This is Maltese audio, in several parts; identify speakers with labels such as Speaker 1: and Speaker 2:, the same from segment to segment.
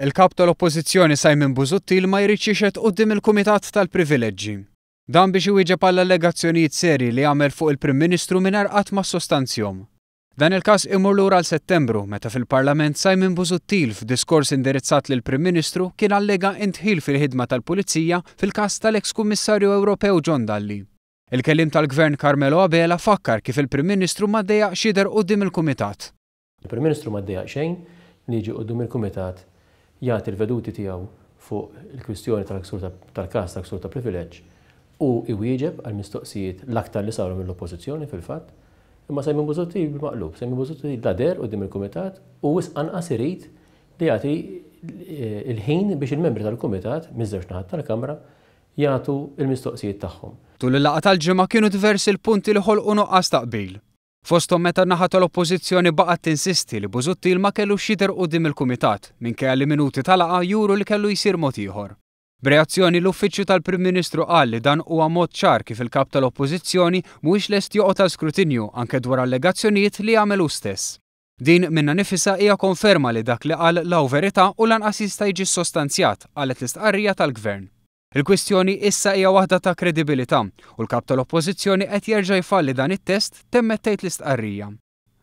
Speaker 1: Il-kap tal-Oppożizzjoni Simon Busuttil ma jridx jixed quddiem il-Kumitat tal-Privileġġi. Dan biex iwieġeb għall allegazzjonijiet serji li għamel fuq il-Prim Ministru mingħajr qatt ma ssostanzjahom. Dan il-każ imur lura l-Settembru meta fil-Parlament Simon Busuttil f'diskors indirizzat lill-Prim Ministru kien allega intħil fil-ħidma tal-Pulizija fil-każ tal-eks Kummissarju Ewropew John Dalli. Il-kelliem tal-Gvern Carmelo Abela fakkar kif il-Prim Ministru ma ddejjaq xhider quddiem il-Kumitat.
Speaker 2: Il-Prim Ministru ma ddejjaq xejn li jiġi quddiem il-Kumitat jagħti l-veduti tiegħu fuq il-kwistjoni tal-każ ta' ksur ta' privileġġ u iwieġeb għal mistoqsijiet l-aktar li saru mill-Oppożizzjoni fil-fatt. Imma Simon Busuttil maqlub, Simon Busuttil dader quddiem il-Kumitat u anqas irid li jagħti il-ħin biex il-membri tal-Kumitat miż-żewġ naħat tal-Kamra jagħtu l-mistoqsijiet tagħhom.
Speaker 1: Tul il-laqgħa tal-ġimgħa kienu diversi l-punti li ħolqu nuqqas taqbil. Fosthom meta naħa tal-Oppożizzjoni baqgħet tinsisti li Busuttil ma kellux jidher quddiem il-Kumitat minkejja li minuti tal-laqgħa juru li kellu jsir mod ieħor. B'reazzjoni l-Uffiċċju tal-Prim Ministru qal li dan huwa mod ċar kif il-kap tal-Oppożizzjoni mhuwiex lest joqgħod għal skrutinju anke dwar allegazzjonijiet li jagħmel hu stess. Din minna nifisha hija konferma li dak li qal law verità u lanqas jista' jiġi sostanzjat qalet l-istqarrija tal-Gvern. Il-kwistjoni issa hija waħda ta' kredibilità u l-kap tal-Oppożizzjoni qed jerġa' jfalli dan it-test temmet tgħid l-istqarrija.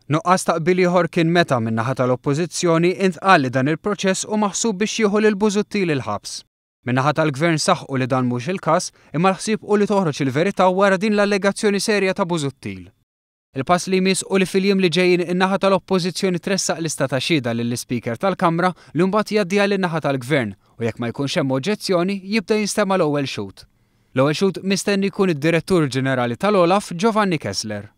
Speaker 1: Nuqqas taqbil ieħor kien meta min-naħa tal-Oppożizzjoni intqal li dan il-proċess hu maħsub biex jieħu lil Busuttil il-ħabs. Min-naħa tal-Gvern saħħu li dan mhux il-każ imma l-ħsieb hu li toħroġ il-verità wara din l-allegazzjoni serja ta' Busuttil. Il-pass li jmiss u li fil-jiem li ġejjin in-naħa tal-Oppożizzjoni tressaq lista ta' xhieda lill-Speaker tal-Kamra li mbagħad jgħaddiha lin-naħa tal-Gvern u jekk ma jkunx hemm oġġezzjoni jibda jinstema' l-ewwel xhud. L-ewwel xhud mistenni jkun id-Direttur Ġenerali tal-Olaf Giovanni Kessler.